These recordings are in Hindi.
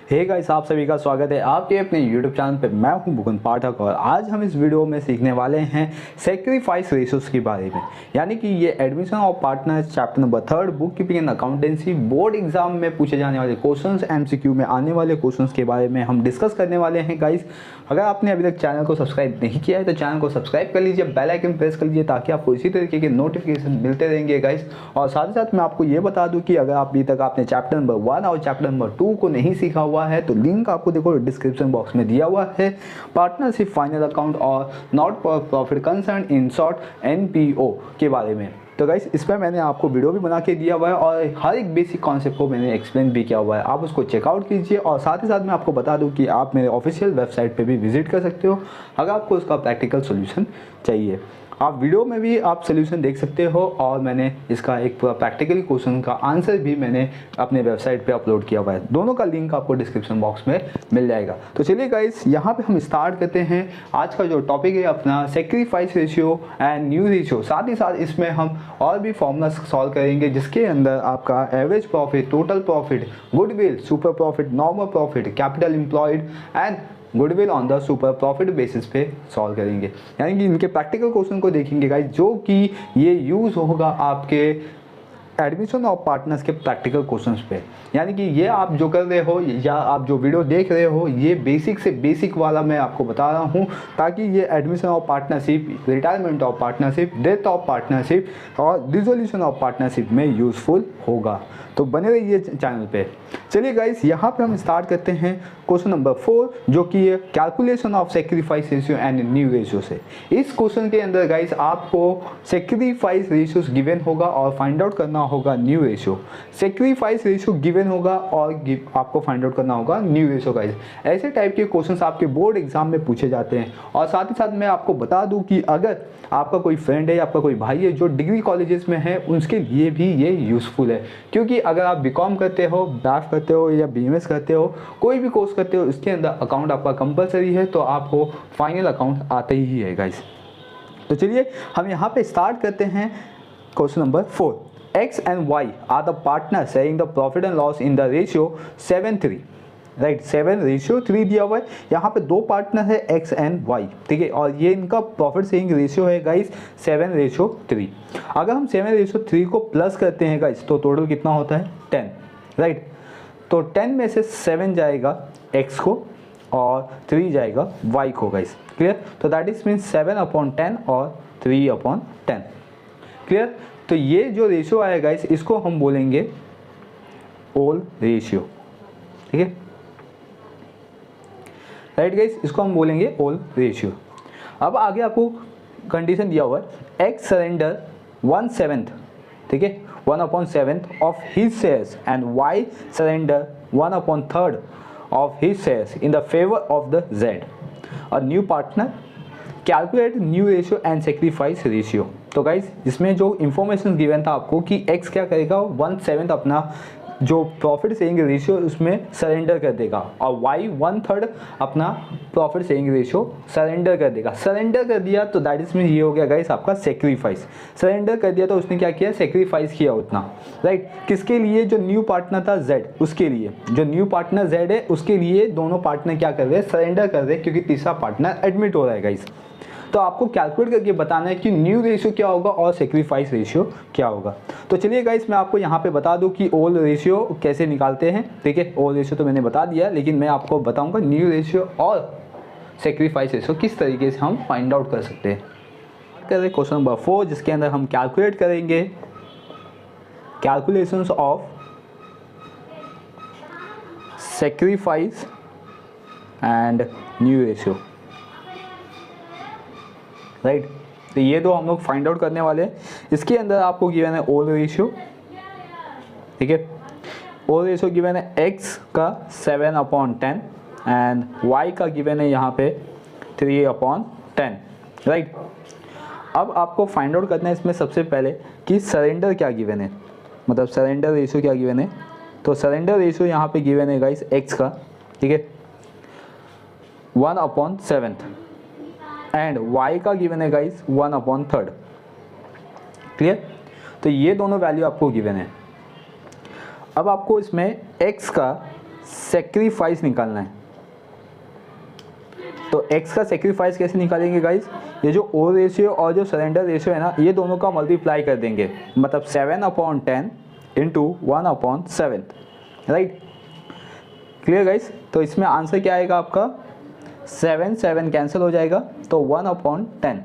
हे गाइस, आप सभी का स्वागत है आपके अपने YouTube चैनल पे। मैं हूं मुकुंद पाठक और आज हम इस वीडियो में सीखने वाले हैं सेक्रीफाइस रेशियोज के बारे में। यानी कि ये admission of partners chapter number 3 book keeping and accountancy board exam में पूछे जाने वाले क्वेश्चंस, MCQ में आने वाले क्वेश्चंस के बारे में हम डिस्कस करने वाले हैं। गाइस, अगर आपने अभी तक चैनल को सब्सक्राइब नहीं किया है तो चैनल को सब्सक्राइब कर लीजिए, बेल आइकन प्रेस कर लीजिए ताकि आपको इसी तरीके के नोटिफिकेशन मिलते रहेंगे गाइस। और साथ ही साथ मैं आपको ये बता दूं कि अगर आप अभी तक आपने चैप्टर नंबर 1 और चैप्टर नंबर 2 को नहीं सीखा हुआ है तो लिंक आपको देखो डिस्क्रिप्शन बॉक्स में दिया हुआ है। पार्टनरशिप, फाइनल अकाउंट और not profit concern, in short NPO के बारे में। तो गाइस, इस पर मैंने आपको वीडियो भी बना के दिया हुआ है और हर एक बेसिक कॉन्सेप्ट को मैंने एक्सप्लेन भी किया हुआ है, आप उसको चेकआउट कीजिए। और साथ ही साथ मैं आपको बता दूं कि आप मेरे ऑफिशियल वेबसाइट पे भी विजिट कर सकते हो अगर आपको उसका प्रैक्टिकल सोल्यूशन चाहिए। आप वीडियो में भी आप सोल्यूशन देख सकते हो और मैंने इसका एक पूरा प्रैक्टिकल क्वेश्चन का आंसर भी मैंने अपने वेबसाइट पे अपलोड किया हुआ है। दोनों का लिंक आपको डिस्क्रिप्शन बॉक्स में मिल जाएगा। तो चलिए गाइस, यहाँ पे हम स्टार्ट करते हैं। आज का जो टॉपिक है अपना sacrifice ratio and new ratio. साथ ही साथ इसमें हम और भी फॉर्मूला सॉल्व करेंगे जिसके अंदर आपका average profit, total profit, goodwill, super profit, normal profit, capital employed and goodwill on the super profit basis पे सॉल्व करेंगे। यानी कि इनके प्रैक्टिकल क्वेश्चन को देखेंगे गाइस, जो कि ये यूज़ होगा आपके एडमिशन ऑफ पार्टनर्स के प्रैक्टिकल क्वेश्चंस पे। यानी कि ये आप जो कर रहे हो या आप जो वीडियो देख रहे हो ये बेसिक से बेसिक वाला मैं आपको बता रहा हूँ ताकि ये admission of partnership, retirement of partnership, death of partnership और डिसोल्यूशन ऑफ पार्टनरशिप में यूज़फुल होगा। तो बने रहिए चैनल पे। चलिए गाइस, यहाँ पे हम स्टार्ट करते हैं क्वेश्चन नंबर 4 जो कि है calculation of sacrifice ratio and new ratio से। इस क्वेश्चन के अंदर गाइस आपको सेक्रीफाइस रेशियोज गिवन होगा और फाइंड आउट करना होगा new ratio. Sacrifice ratio given होगा और आपको फाइंड आउट करना होगा न्यू रेशियो। गाइस, ऐसे टाइप के क्वेश्चंस आपके बोर्ड एग्जाम में पूछे जाते हैं। और साथ ही साथ मैं आपको बता दूं कि अगर आपका कोई फ्रेंड है, आपका कोई भाई है जो डिग्री कॉलेजेस में है, उसके लिए भी ये यूज़फुल है। क्योंकि अगर आप BCom करते हो, BAF करते हो या BMS करते हो, कोई भी कोर्स करते हो, इसके अंदर अकाउंट आपका कंपलसरी है तो आपको फाइनल अकाउंट आते ही है गाइस। तो चलिए हम यहाँ पे स्टार्ट करते हैं question number 4। X and Y are the partners sharing the profit and loss in the ratio 7:3। Right, 7:3 दिया हुआ है। यहाँ पे दो पार्टनर है X एंड Y, ठीक है, और ये इनका प्रॉफिट शेयरिंग रेशियो है गाइस 7:3। अगर हम 7:3 को प्लस करते हैं गाइस तो टोटल कितना होता है 10। राइट, तो 10 में से 7 जाएगा X को और 3 जाएगा Y को गाइस। क्लियर? तो दैट इज मीन 7/10 और 3/10। क्लियर? तो ये जो रेशियो आया गाइस इसको हम बोलेंगे ओल रेशियो। ठीक है, राइट गाइस, इसको हम बोलेंगे ओल रेशियो। अब आगे आपको कंडीशन दिया हुआ है X सरेंडर 1/7, ठीक है, 1/7 of his shares and Y surrender 1/3 of his shares in the favour of the Z। A new partner calculate new ratio and sacrifice ratio. तो गाइस, इसमें जो इंफॉर्मेशन गिवन था आपको कि X क्या करेगा, 1/7 अपना जो प्रॉफिट शेयरिंग रेशियो उसमें सरेंडर कर देगा और Y 1/3 अपना प्रॉफिट शेयरिंग रेशियो सरेंडर कर देगा। सरेंडर कर दिया तो दैट इज मीन ये हो गया गाइस आपका सेक्रीफाइस। सरेंडर कर दिया तो उसने क्या किया, सेक्रीफाइस किया उतना। राइट, किसके लिए? जो न्यू पार्टनर था Z, उसके लिए। जो न्यू पार्टनर Z है उसके लिए दोनों पार्टनर क्या कर रहे हैं, सरेंडर कर रहे हैं, क्योंकि तीसरा पार्टनर एडमिट हो रहा है गाइस। तो आपको कैलकुलेट करके बताना है कि न्यू रेशियो क्या होगा और सेक्रीफाइस रेशियो क्या होगा। तो चलिए गाइस, मैं आपको यहाँ पे बता दूं कि ओल रेशियो कैसे निकालते हैं। ठीक है, ओल रेशियो तो मैंने बता दिया, लेकिन मैं आपको बताऊंगा न्यू रेशियो और सेक्रीफाइस रेशियो किस तरीके से हम फाइंड आउट कर सकते हैं। करें क्वेश्चन नंबर 4 जिसके अंदर हम कैलकुलेट करेंगे calculations of sacrifice and new ratio. Right, तो ये दो हम लोग फाइंड आउट करने वाले हैं। इसके अंदर आपको गिवन है ओल रेशियो, ठीक है, ओल रेशियो गिवन है X का 7/10 एंड Y का गिवन है यहाँ पे 3/10। राइट, अब आपको फाइंड आउट करना है इसमें सबसे पहले कि सरेंडर क्या गिवन है, मतलब सरेंडर रेशियो क्या गिवन है। तो सरेंडर रेशियो यहाँ पे गिवन है गाइस X का, ठीक है, 1/7 एंड Y का गिवन है गाइस 1/3। क्लियर? तो ये दोनों वैल्यू आपको गिवन है। अब आपको इसमें X का सेक्रीफाइस निकालना है। तो x का सेक्रीफाइस कैसे निकालेंगे गाइस, ये जो ओ रेशियो और जो सरेंडर रेशियो है ना, ये दोनों का मल्टीप्लाई कर देंगे, मतलब 7/10 इंटू 1/7, राइट। Clear guys. तो इसमें आंसर क्या आएगा आपका, 7 कैंसिल हो जाएगा तो 1/10।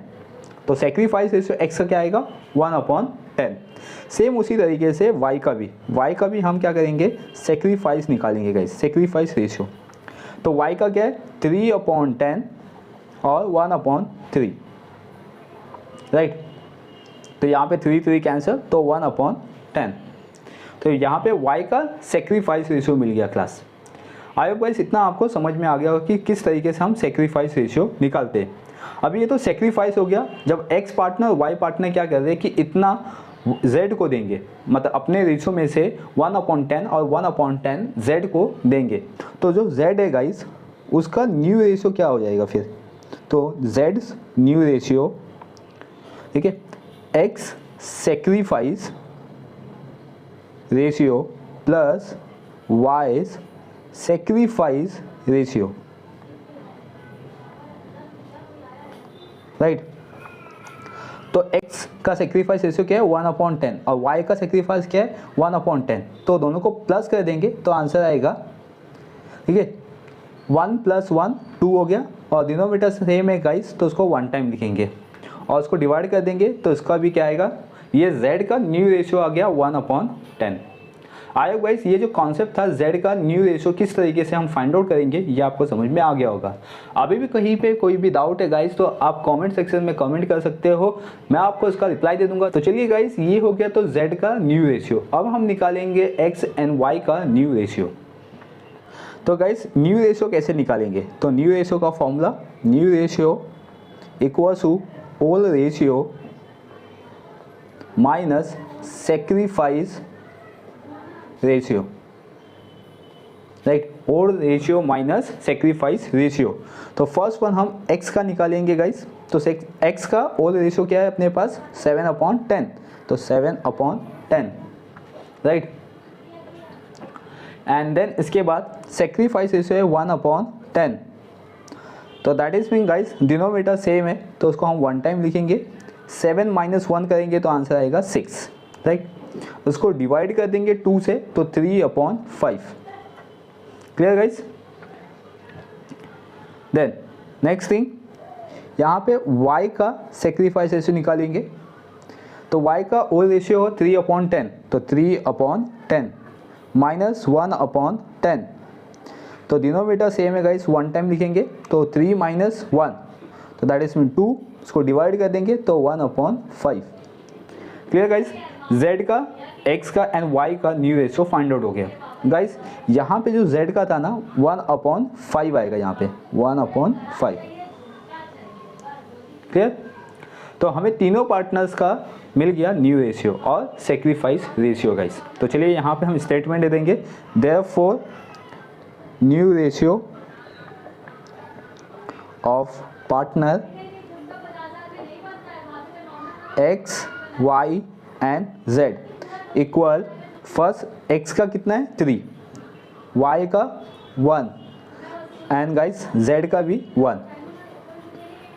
तो सेक्रीफाइस रेशियो x का क्या आएगा, 1/10। सेम उसी तरीके से y का भी हम क्या करेंगे, सेक्रीफाइस निकालेंगे गाइस, सेक्रीफाइस रेशियो। तो y का क्या है, 3/10 और 1/3, राइट। तो यहाँ पे 3 कैंसिल तो 1/10। तो यहाँ पे y का सेक्रीफाइस रेशियो मिल गया क्लास। आई होप गाइस इतना आपको समझ में आ गया होगा कि किस तरीके से हम सेक्रीफाइस रेशियो निकालते हैं। अभी ये तो सेक्रीफाइस हो गया जब x पार्टनर और y पार्टनर क्या कर रहे हैं कि इतना z को देंगे, मतलब अपने रेशियो में से 1/10 और 1/10 z को देंगे। तो जो z है गाइस उसका न्यू रेशियो क्या हो जाएगा फिर, तो z न्यू रेशियो, ठीक है, x sacrifice ratio plus y sacrifice ratio, right. तो x का सेक्रीफाइस रेशियो क्या है, 1/10 और y का सेक्रीफाइस क्या है, 1/10। तो दोनों को प्लस कर देंगे तो आंसर आएगा, ठीक है, 1 + 1 2 हो गया, और डिनोमिनेटर सेम है गाइस तो उसको 1 टाइम लिखेंगे और उसको डिवाइड कर देंगे तो इसका भी क्या आएगा, ये z का न्यू रेशियो आ गया 1/10। आई होप गाइस ये जो कॉन्सेप्ट था z का न्यू रेशियो किस तरीके से हम फाइंड आउट करेंगे ये आपको समझ में आ गया होगा। अभी भी कहीं पे कोई भी डाउट है गाइस तो आप कमेंट सेक्शन में कमेंट कर सकते हो, मैं आपको इसका रिप्लाई दे दूंगा। तो चलिए गाइस ये हो गया तो z का न्यू रेशियो। अब हम निकालेंगे x एंड y का न्यू रेशियो। तो गाइस न्यू रेशियो कैसे निकालेंगे, तो न्यू रेशियो का formula, new ratio equals to old ratio minus sacrifice ratio, right, old ratio minus sacrifice ratio. तो फर्स्ट वन हम x का निकालेंगे गाइस। तो x का ओल्ड रेशियो क्या है अपने पास, 7/10, तो 7/10, राइट। एंड देन इसके बाद सेक्रीफाइस रेशियो है 1/10। तो that is mean guys denominator same है तो उसको हम 1 टाइम लिखेंगे, 7 - 1 करेंगे तो आंसर आएगा 6, राइट। उसको डिवाइड कर देंगे 2 से तो 3/5। Clear guys. Then next thing, यहाँ पे y का सेक्रीफाइस रेशियो निकालेंगे। तो y का ओल्ड रेशियो हो 3/10, तो 3/10 माइनस 1/10। तो डिनोमिनेटर सेम है गाइस, 1 टाइम लिखेंगे तो 3 - 1 तो दैट इज मीन 2, उसको डिवाइड कर देंगे तो 1/5। Clear guys. z का, x का एंड y का न्यू रेशियो फाइंड आउट हो गया गाइस। यहाँ पे जो z का था ना 1/5 आएगा, यहाँ पे 1/5। क्लियर। तो हमें तीनों पार्टनर्स का मिल गया न्यू रेशियो और सेक्रीफाइस रेशियो गाइस। तो चलिए यहाँ पे हम स्टेटमेंट दे देंगे, therefore new ratio of partner x, y and z equal, first x का कितना है 3, y का 1 एंड गाइस z का भी 1।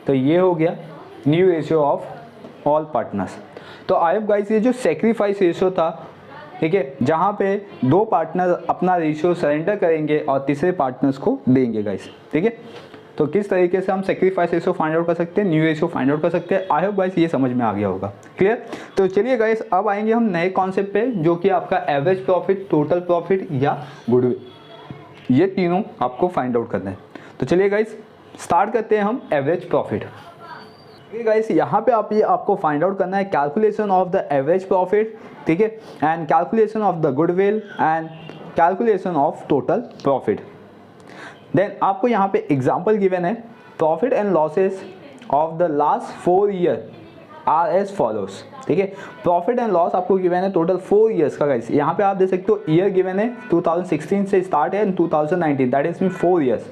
तो ये हो गया new ratio of all partners. तो आई होप गाइस ये जो सेक्रीफाइस रेशियो था, ठीक है, जहाँ पे 2 पार्टनर अपना रेशियो सरेंडर करेंगे और तीसरे पार्टनर्स को देंगे गाइस, ठीक है। तो किस तरीके से हम सेक्रीफाइस रेशियो फाइंड आउट कर सकते हैं, न्यू रेशियो फाइंड आउट कर सकते हैं। आई होप गाइस ये समझ में आ गया होगा। क्लियर। तो चलिए गाइस अब आएंगे हम नए कॉन्सेप्ट पे, जो कि आपका एवरेज प्रॉफिट, टोटल प्रॉफिट या गुडविल, ये तीनों आपको फाइंड आउट करना है। तो चलिए गाइस स्टार्ट करते हैं हम एवरेज प्रॉफिट। गाइस यहाँ पे आपको फाइंड आउट करना है calculation of the average profit, ठीक है, and calculation of the goodwill and calculation of total profit. Then आपको यहाँ पे एग्जाम्पल गिवन है, profit and losses of the last 4 year are as follows, ठीक है। प्रॉफिट एंड लॉस आपको गिवन है टोटल 4 ईयर्स का गाइस। यहाँ पे आप देख सकते हो ईयर गिवन है 2016 से स्टार्ट है and 2019, that is mean 4 years.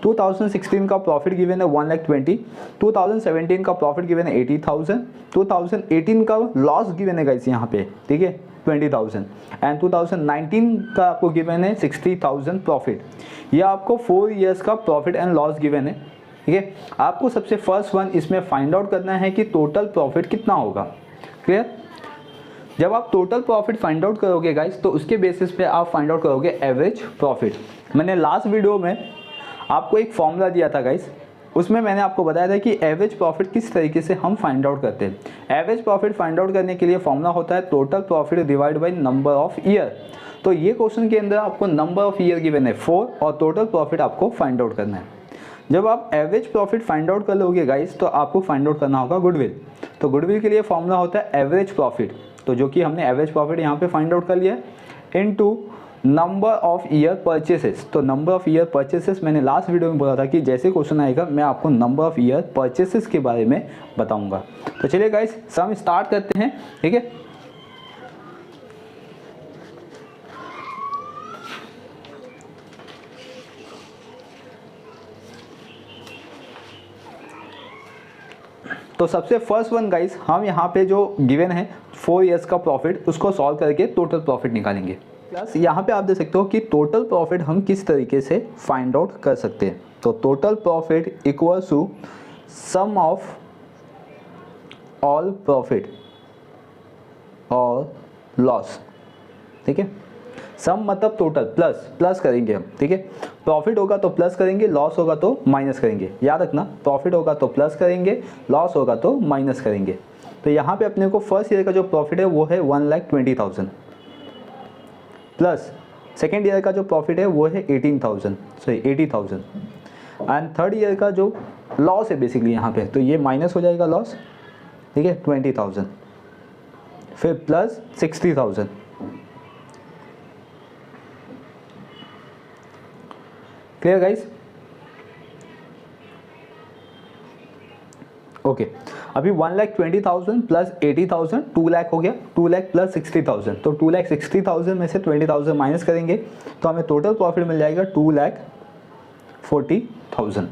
2016 का प्रॉफिट गिवन है 1,20,000, 2017 का प्रॉफिट गिवन है 80,000, 2018 का लॉस गिवन है गाइस यहाँ पे, ठीक है, 1,20,000 एंड 2019 का आपको गिवन है 60,000 प्रॉफिट। ये आपको 4 ईयर्स का प्रॉफिट एंड लॉस गिवन है, ठीक है। आपको सबसे फर्स्ट वन इसमें फाइंड आउट करना है कि टोटल प्रॉफिट कितना होगा। क्लियर? जब आप टोटल प्रॉफिट फाइंड आउट करोगे गाइस, तो उसके बेसिस पे आप फाइंड आउट करोगे एवरेज प्रॉफिट। मैंने लास्ट वीडियो में आपको एक फॉर्मूला दिया था गाइस, उसमें मैंने आपको बताया था कि एवरेज प्रॉफिट किस तरीके से हम फाइंड आउट करते हैं। एवरेज प्रॉफिट फाइंड आउट करने के लिए फॉर्मूला होता है total profit divide by number of year. तो ये क्वेश्चन के अंदर आपको नंबर ऑफ ईयर गिवन है 4 और टोटल प्रॉफिट आपको फाइंड आउट करना है। जब आप एवरेज प्रॉफिट फाइंड आउट कर लोगे गाइस, तो आपको फाइंड आउट करना होगा गुडविल। तो गुडविल के लिए फॉर्मूला होता है एवरेज प्रॉफिट, तो जो कि हमने एवरेज प्रॉफिट यहाँ पे फाइंड आउट कर लिया है, into number of year purchases. तो नंबर ऑफ ईयर परचेसेस मैंने लास्ट वीडियो में बोला था कि जैसे क्वेश्चन आएगा मैं आपको नंबर ऑफ ईयर परचेसेस के बारे में बताऊंगा। तो चलिए गाइस सम स्टार्ट करते हैं, ठीक है। तो सबसे फर्स्ट वन गाइस, हम यहाँ पे जो गिवन है 4 ईयर्स का प्रॉफिट, उसको सॉल्व करके टोटल प्रॉफिट निकालेंगे। प्लस यहाँ पे आप देख सकते हो कि टोटल प्रॉफिट हम किस तरीके से फाइंड आउट कर सकते हैं। तो total profit equal to sum of all profit और लॉस, ठीक है। सम मतलब टोटल, प्लस करेंगे हम, ठीक है। प्रॉफिट होगा तो प्लस करेंगे, लॉस होगा तो माइनस करेंगे। याद रखना, प्रॉफिट होगा तो प्लस करेंगे, लॉस होगा तो माइनस करेंगे। तो यहाँ पे अपने को फर्स्ट ईयर का जो प्रॉफिट है वो है 1,20,000 प्लस सेकेंड ईयर का जो प्रॉफिट है वो है 80,000 एंड थर्ड ईयर का जो लॉस है बेसिकली यहाँ पे, तो ये माइनस हो जाएगा लॉस, ठीक है, 20,000, फिर प्लस 60,000। Clear guys? ओके, अभी 1,20,000 प्लस 80,000 2 लाख हो गया, 2 लाख प्लस 60,000, तो 2,60,000 में से 20,000 माइनस करेंगे तो हमें टोटल प्रॉफिट मिल जाएगा 2,40,000।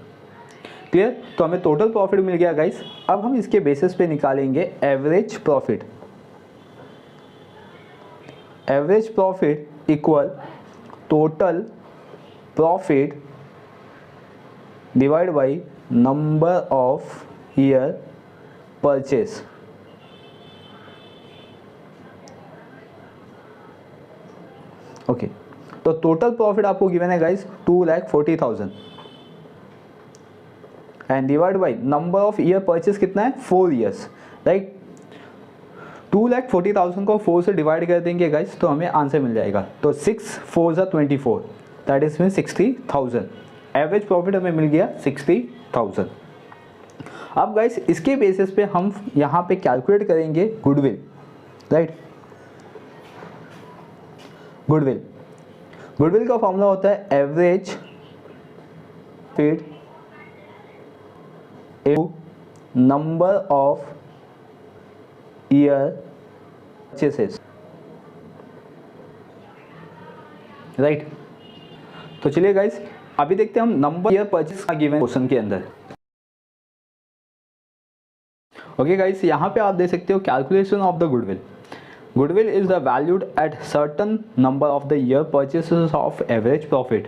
क्लियर? तो हमें टोटल प्रॉफिट मिल गया गाइस। अब हम इसके बेसिस पे निकालेंगे average profit. Average profit equal total profit divide by number of year purchase. Okay, तो टोटल प्रॉफिट आपको गिवन है guys 2,40,000 and divide by number of year purchase कितना है, 4 ईयर्स, राइट। 2,40,000 को 4 से डिवाइड कर देंगे गाइस तो हमें आंसर मिल जाएगा। तो 6 4 ज़ा 24, that is mean 60,000। Average profit हमें मिल गया 60,000। अब गाइस इसके बेसिस पे हम यहाँ पे कैलकुलेट करेंगे गुडविल, राइट। गुडविल का फॉर्मूला होता है average profit into number of year purchases, right. तो चलिए गाइस अभी देखते हैं हम नंबर ईयर परचेस का गिवन क्वेश्चन के अंदर। ओके गाइस, यहाँ पे आप देख सकते हो calculation of the goodwill. Goodwill is the valued at certain number of the year purchases of average profit.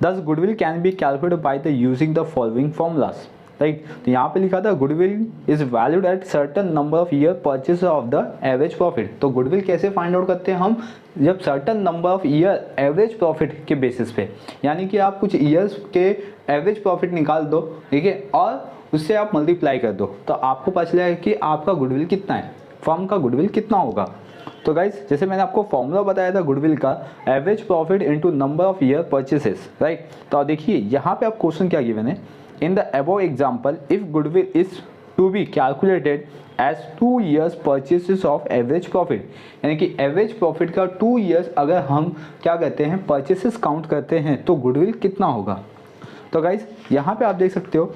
Thus goodwill can be calculated by the using the following formulas, right. तो यहाँ पे लिखा था goodwill is valued at certain number of year purchase of the average profit. तो गुडविल कैसे फाइंड आउट करते हैं हम, जब certain number of year average profit के बेसिस पे, यानी कि आप कुछ ईयर्स के एवरेज प्रॉफिट निकाल दो, ठीक है, और उससे आप मल्टीप्लाई कर दो तो आपको पता चलेगा कि आपका गुडविल कितना है, फर्म का गुडविल कितना होगा। तो गाइस जैसे मैंने आपको फॉर्मूला बताया था गुडविल का, average profit into number of year purchases, right. तो देखिए यहाँ पे आप क्वेश्चन क्या गिवन है, in the above example if goodwill is to be calculated as 2 years purchases of average profit, यानी कि एवरेज प्रॉफिट का 2 years अगर हम क्या कहते हैं परचेसेस काउंट करते हैं तो गुडविल कितना होगा। तो गाइस यहाँ पे आप देख सकते हो,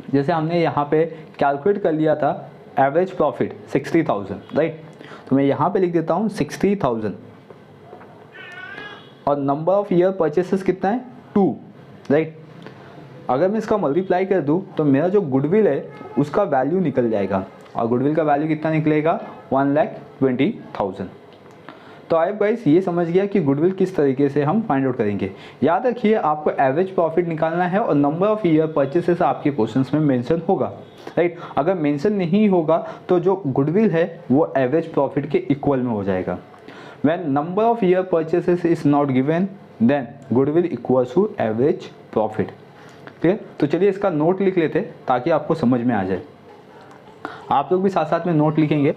जैसे हमने यहाँ पे कैलकुलेट कर लिया था एवरेज प्रॉफिट 60,000, राइट। तो मैं यहाँ पे लिख देता हूँ 60,000 और नंबर ऑफ ईयर परचेसेस कितना है 2, राइट। अगर मैं इसका मल्टीप्लाई कर दूँ तो मेरा जो गुडविल है उसका वैल्यू निकल जाएगा, और गुडविल का वैल्यू कितना निकलेगा 20,000। तो आप गाइस ये समझ गया कि गुडविल किस तरीके से हम फाइंड आउट करेंगे। याद रखिए आपको एवरेज प्रॉफिट निकालना है और नंबर ऑफ ईयर परचेसेस आपके क्वेश्चंस में मेंशन होगा, राइट। अगर मेंशन नहीं होगा तो जो गुडविल है वो एवरेज प्रॉफिट के इक्वल में हो जाएगा। When number of year purchases is not given then goodwill equals to average profit. Clear. तो चलिए इसका नोट लिख लेते हैं ताकि आपको समझ में आ जाए। आप लोग भी साथ साथ में नोट लिखेंगे।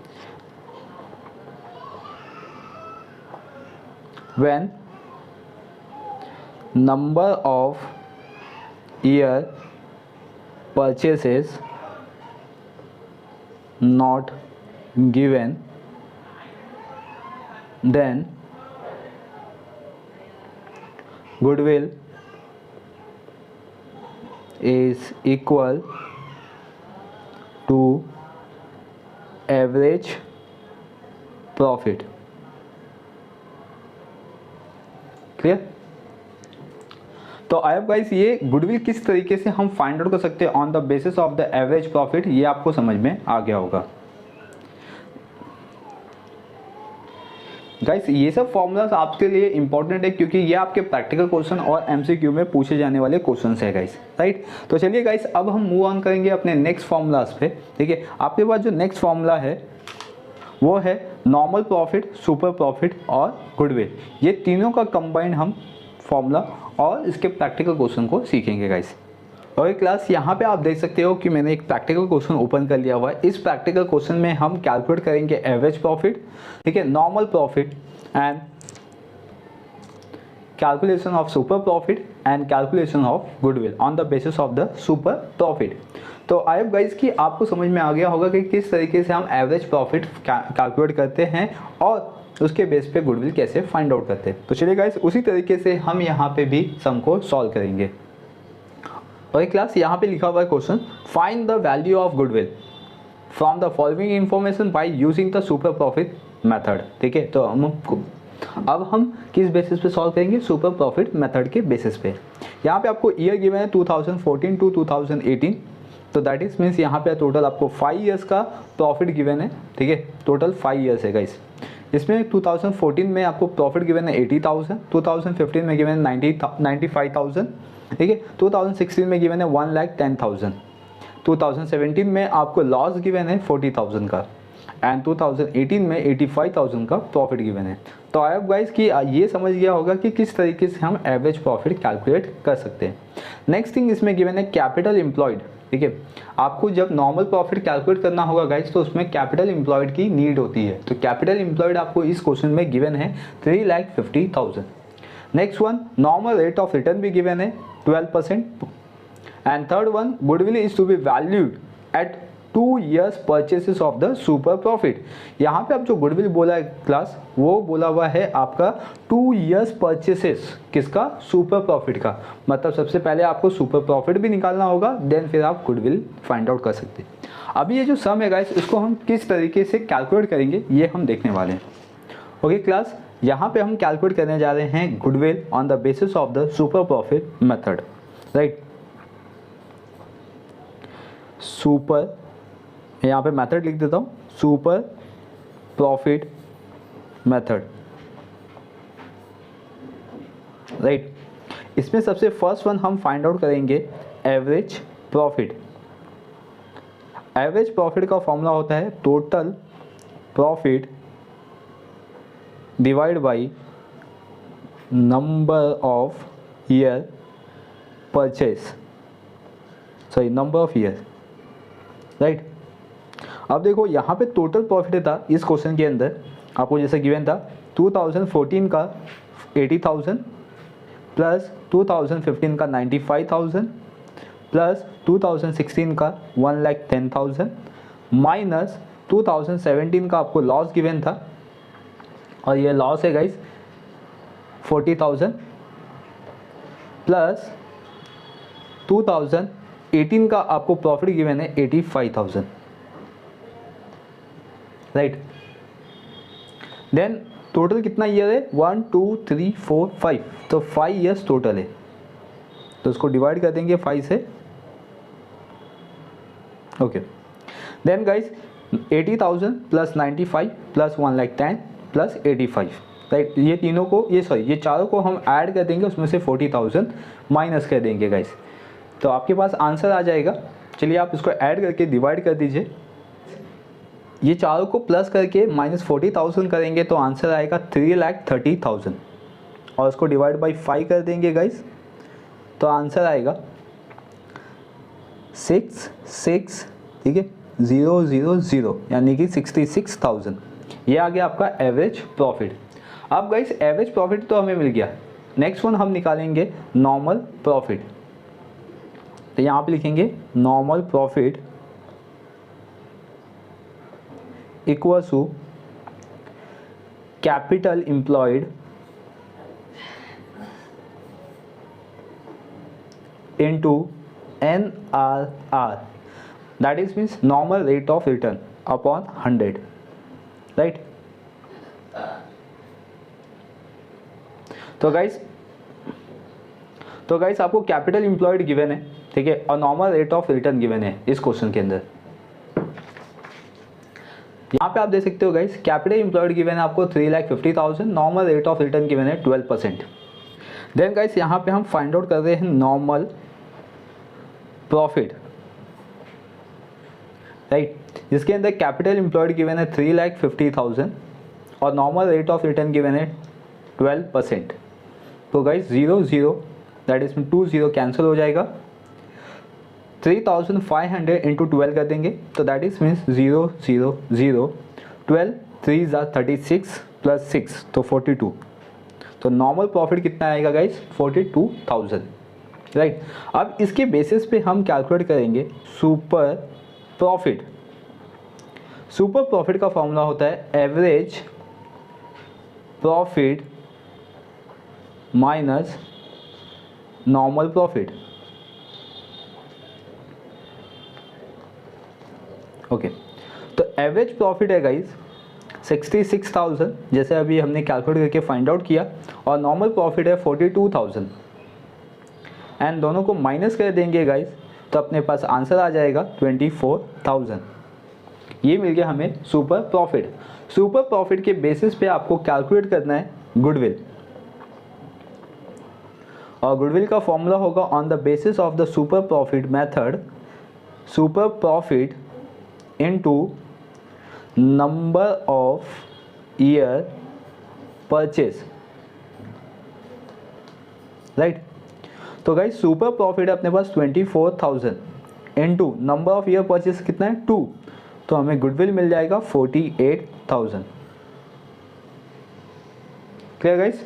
When number of year purchases not given, then goodwill is equal to average profit। Clear. तो आई गाइस ये गुडविल किस तरीके से हम फाइंड आउट कर सकते हैं on the basis of the average profit, ये आपको समझ में आ गया होगा। गाइस ये सब फॉर्मूलाज आपके लिए इंपॉर्टेंट है क्योंकि ये आपके प्रैक्टिकल क्वेश्चन और एमसीक्यू में पूछे जाने वाले क्वेश्चन है गाइस, राइट। तो चलिए गाइस अब हम मूव ऑन करेंगे अपने नेक्स्ट फॉर्मूलाज पे। ठीक है, आपके पास जो नेक्स्ट फॉर्मूला है वो है नॉर्मल प्रॉफिट, सुपर प्रॉफिट और गुडविल। ये तीनों का कंबाइंड हम फॉर्मूला और इसके प्रैक्टिकल क्वेश्चन को सीखेंगे गाइस। और क्लास यहाँ पे आप देख सकते हो कि मैंने एक प्रैक्टिकल क्वेश्चन ओपन कर लिया हुआ है। इस प्रैक्टिकल क्वेश्चन में हम कैलकुलेट करेंगे एवरेज प्रॉफिट, ठीक है, normal profit and calculation of super profit and calculation of goodwill on the basis of the super profit. तो आई होप गाइस कि आपको समझ में आ गया होगा कि किस तरीके से हम एवरेज प्रॉफिट कैलकुलेट करते हैं और उसके बेस पे गुडविल कैसे फाइंड आउट करते हैं। तो चलिए गाइस उसी तरीके से हम यहाँ पे भी सम को सॉल्व करेंगे। और क्लास यहाँ पे लिखा हुआ है question, find the value of goodwill from the following information by using the super profit method. ठीक है, तो अब हम किस बेसिस पे सॉल्व करेंगे, सुपर प्रॉफिट मेथड के बेसिस पे। यहाँ पे आपको ईयर गिवन है 2014 टू 2018, तो दैट इज मीन्स यहाँ पे टोटल आपको 5 इयर्स का प्रॉफिट गिवन है। ठीक है, टोटल 5 इयर्स है गाइस। इसमें 2014 में आपको प्रॉफिट गिवन है 80,000, 2015 में गिवन है 95,000, ठीक है, 2016 में गिवन है 1,10,000, 2017 में आपको लॉस गिवन है 40,000 का एंड 2018 में 85,000 का प्रॉफिट गिवन है। तो आई होप गाइस कि ये समझ गया होगा कि किस तरीके से हम एवरेज प्रॉफिट कैलकुलेट कर सकते हैं। नेक्स्ट थिंग इसमें गिवन है कैपिटल एम्प्लॉयड। ठीक है, आपको जब नॉर्मल प्रॉफिट कैलकुलेट करना होगा गाइस तो उसमें कैपिटल एम्प्लॉयड की नीड होती है। तो कैपिटल एम्प्लॉयड आपको इस क्वेश्चन में गिवन है 3,50,000। Next one, normal rate of return भी गिवन है 12%। And third one, goodwill is to be valued at 2 years purchases of the super profit. यहाँ पे आप जो गुडविल बोला है क्लास, वो बोला हुआ है आपका 2 years परचेसेस किसका, सुपर प्रॉफिट का। मतलब सबसे पहले आपको सुपर प्रॉफिट भी निकालना होगा, देन फिर आप गुडविल फाइंड आउट कर सकते हैं। अभी ये जो सम है गाइस, इसको हम किस तरीके से कैलकुलेट करेंगे ये हम देखने वाले हैं। ओके क्लास, यहाँ पे हम कैलकुलेट करने जा रहे हैं goodwill on the basis of the super profit method, right. Super, यहाँ पे मेथड लिख देता हूँ, सुपर प्रॉफिट मेथड, राइट। इसमें सबसे फर्स्ट वन हम फाइंड आउट करेंगे एवरेज प्रॉफिट। एवरेज प्रॉफिट का फॉर्मूला होता है total profit divide by number of year purchase, sorry number of year, right. अब देखो यहाँ पे टोटल प्रॉफिट था इस क्वेश्चन के अंदर, आपको जैसे गिवन था 2014 का 80,000 प्लस 2015 का 95,000 प्लस 2016 का 1,10,000 माइनस 2017 का आपको लॉस गिवन था, और ये लॉस है गाइस 40,000 प्लस 2018 का आपको प्रॉफिट गिवन है 85,000, राइट। देन टोटल कितना ईयर है, 1 2 3 4 5, तो 5 ईयर्स टोटल है। तो उसको डिवाइड कर देंगे 5 से, okay. Then guys 80,000 plus 95 plus 1,10,000 plus 85, right. ये तीनों को ये चारों को हम ऐड कर देंगे, उसमें से 40,000 माइनस कर देंगे गाइस, तो आपके पास आंसर आ जाएगा। चलिए आप इसको ऐड करके डिवाइड कर दीजिए। ये चारों को प्लस करके माइनस 40,000 करेंगे तो आंसर आएगा 3,30,000 और इसको डिवाइड बाई 5 कर देंगे गाइस, तो आंसर आएगा 6,6, ठीक है, 0,0,0 यानी कि 66,000। ये आ गया आपका एवरेज प्रॉफिट। अब गाइस एवरेज प्रॉफिट तो हमें मिल गया, नेक्स्ट वन हम निकालेंगे नॉर्मल प्रॉफिट। तो यहाँ पे लिखेंगे normal profit equal to capital employed into NRR, that is means normal rate of return upon 100, right। तो गाइस आपको कैपिटल एम्प्लॉयड गिवन है, ठीक है, और normal rate of return given है इस क्वेश्चन के अंदर। यहाँ पे आप देख सकते हो गाइस कैपिटल एम्प्लॉयड गिवन है आपको 3,50,000, normal rate of return given है 12%। देन गाइस यहाँ पे हम फाइंड आउट कर रहे हैं नॉर्मल प्रॉफिट, राइट, जिसके अंदर कैपिटल एम्प्लॉयड गिवन है 3,50,000 और normal rate of return given है 12%। तो गाइस 0,0 दैट इज 20 कैंसिल हो जाएगा, 3,500 इंटू 12 कर देंगे तो दैट इज मीन्स 0,0,0, 12 3 36 प्लस 6 तो 42। तो नॉर्मल प्रॉफिट कितना आएगा गाइस 42,000, राइट। अब इसके बेसिस पे हम कैलकुलेट करेंगे सुपर प्रॉफिट। सुपर प्रॉफिट का फॉर्मूला होता है average profit minus normal profit, okay. तो एवरेज प्रॉफिट है गाइस 66,000 जैसे अभी हमने कैलकुलेट करके फाइंड आउट किया, और नॉर्मल प्रॉफिट है 42,000 एंड दोनों को माइनस कर देंगे गाइस तो अपने पास आंसर आ जाएगा 24,000। ये मिल गया हमें सुपर प्रॉफिट। सुपर प्रॉफिट के बेसिस पे आपको कैलकुलेट करना है गुडविल, और गुडविल का फॉर्मूला होगा on the basis of the super profit method, super profit into number of year purchase, right. तो गाइस सुपर प्रॉफिट है अपने पास 24,000 into number of year purchase कितना है 2, तो हमें गुडविल मिल जाएगा 48,000। Clear guys?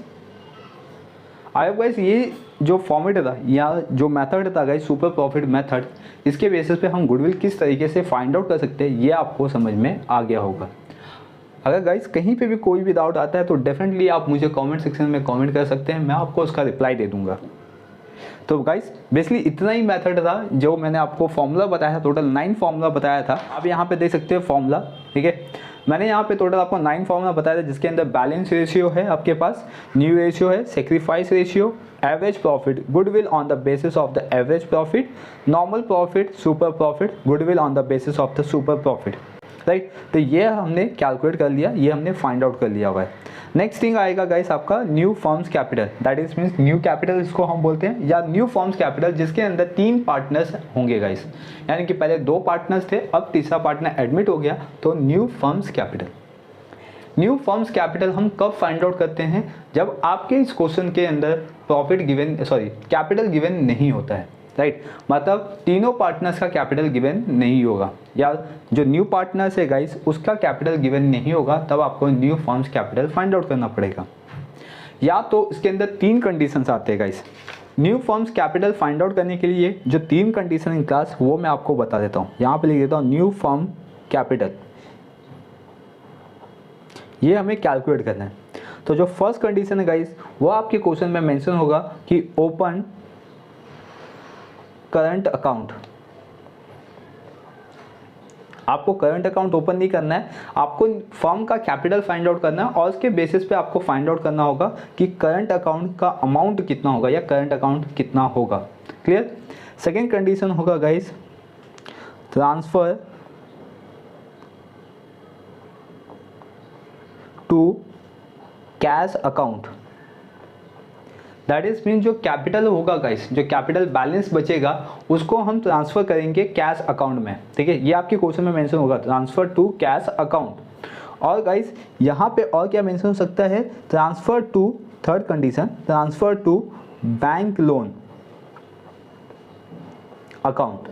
I hope guys ये जो फॉर्मेट था या जो मेथड था गाइस सुपर प्रॉफिट मेथड, इसके बेसिस पे हम गुडविल किस तरीके से फाइंड आउट कर सकते हैं ये आपको समझ में आ गया होगा। अगर गाइस कहीं पे भी कोई भी डाउट आता है तो डेफिनेटली आप मुझे कमेंट सेक्शन में कमेंट कर सकते हैं, मैं आपको उसका रिप्लाई दे दूंगा। तो गाइस बेसिकली इतना ही मेथड था जो मैंने आपको फॉर्मूला बताया था, टोटल 9 फॉर्मूला बताया था। आप यहाँ पे देख सकते हो फॉर्मूला, ठीक है। मैंने यहाँ पे टोटल आपको 9 फॉर्मूला बताया था जिसके अंदर बैलेंस रेशियो है आपके पास, न्यू रेशियो है, sacrifice ratio, average profit, goodwill on the basis of the average profit, normal profit, super profit, goodwill on the basis of the super profit, right. तो ये हमने कैलकुलेट कर लिया, ये हमने फाइंड आउट कर लिया हुआ है। नेक्स्ट थिंग आएगा गाइस आपका new firms capital, that is means new capital इसको हम बोलते हैं, या न्यू फर्म्स कैपिटल जिसके अंदर 3 पार्टनर्स होंगे गाइस, यानी कि पहले 2 पार्टनर्स थे, अब तीसरा पार्टनर एडमिट हो गया, तो new firms capital. New firms capital हम कब फाइंड आउट करते हैं, जब आपके इस क्वेश्चन के अंदर प्रॉफिट गिवन कैपिटल गिवन नहीं होता है, राइट। मतलब तीनों पार्टनर्स का कैपिटल गिवन नहीं होगा, या जो न्यू पार्टनर्स है गाइस उसका कैपिटल गिवन नहीं होगा, तब आपको new firms capital find out करना पड़ेगा। या तो इसके अंदर 3 कंडीशंस आते हैं guys. New firms capital find out करने के लिए जो 3 कंडीशन इन क्लास वो मैं आपको बता देता हूँ। यहाँ पे लिख देता हूँ न्यू फर्म कैपिटल, ये हमें कैलकुलेट करना है। तो जो फर्स्ट कंडीशन है गाइस वो आपके क्वेश्चन में मेंशन होगा कि ओपन करंट अकाउंट। आपको करंट अकाउंट ओपन नहीं करना है, आपको फर्म का कैपिटल फाइंड आउट करना है और उसके बेसिस पे आपको फाइंड आउट करना होगा कि करंट अकाउंट का अमाउंट कितना होगा या करंट अकाउंट कितना होगा। क्लियर? सेकेंड कंडीशन होगा guys transfer to cash account. That is mean जो कैपिटल होगा गाइस, जो कैपिटल बैलेंस बचेगा उसको हम ट्रांसफर करेंगे कैश अकाउंट में। ठीक है, ये आपके क्वेश्चन में मेंशन होगा, ट्रांसफर टू कैश अकाउंट। और गाइस यहाँ पे और क्या मेंशन हो सकता है, transfer to, third condition, transfer to bank loan account.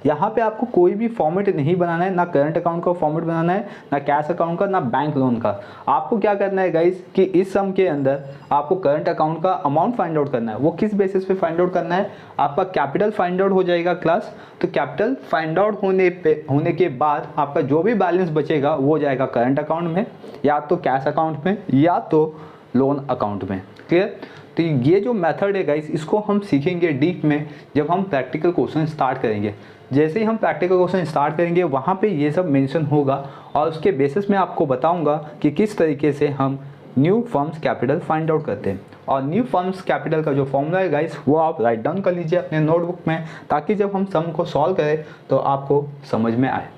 यहाँ पे आपको कोई भी फॉर्मेट नहीं बनाना है, ना करंट अकाउंट का फॉर्मेट बनाना है, ना कैश अकाउंट का, ना बैंक लोन का। आपको क्या करना है गाइस कि इस सम के अंदर आपको करंट अकाउंट का अमाउंट फाइंड आउट करना है। वो किस बेसिस पे फाइंड आउट करना है, आपका कैपिटल फाइंड आउट हो जाएगा क्लास। तो कैपिटल फाइंड आउट होने के बाद आपका जो भी बैलेंस बचेगा वो जाएगा करंट अकाउंट में, या तो कैश अकाउंट में, या तो लोन अकाउंट में। क्लियर। तो ये जो मेथड है गाइस, इसको हम सीखेंगे डीप में जब हम प्रैक्टिकल क्वेश्चन स्टार्ट करेंगे। जैसे ही हम प्रैक्टिकल क्वेश्चन स्टार्ट करेंगे वहाँ पे ये सब मेंशन होगा, और उसके बेसिस में आपको बताऊंगा कि किस तरीके से हम new firms capital find out करते हैं। और न्यू फर्म्स कैपिटल का जो फॉर्मूला है गाइस, वो आप राइट डाउन कर लीजिए अपने नोटबुक में, ताकि जब हम सम को सॉल्व करें तो आपको समझ में आए।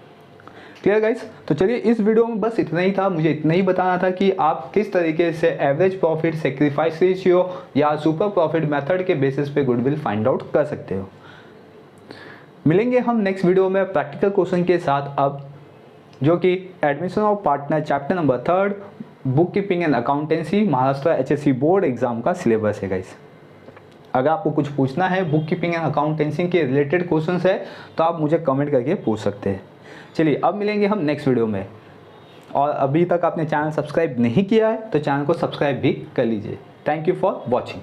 Clear guys. तो चलिए, इस वीडियो में बस इतना ही था, मुझे इतना ही बताना था कि आप किस तरीके से एवरेज प्रॉफिट, सेक्रीफाइस रेशियो या सुपर प्रॉफिट मेथड के बेसिस पे गुडविल फाइंड आउट कर सकते हो। मिलेंगे हम नेक्स्ट वीडियो में प्रैक्टिकल क्वेश्चन के साथ, अब जो कि admission of partner chapter number 3 book keeping and accountancy Maharashtra HSC board exam का सिलेबस है गाइस। अगर आपको कुछ पूछना है बुक कीपिंग एंड अकाउंटेंसी के रिलेटेड क्वेश्चंस है तो आप मुझे कमेंट करके पूछ सकते हैं। चलिए, अब मिलेंगे हम नेक्स्ट वीडियो में। और अभी तक आपने चैनल सब्सक्राइब नहीं किया है तो चैनल को सब्सक्राइब भी कर लीजिए। Thank you for watching.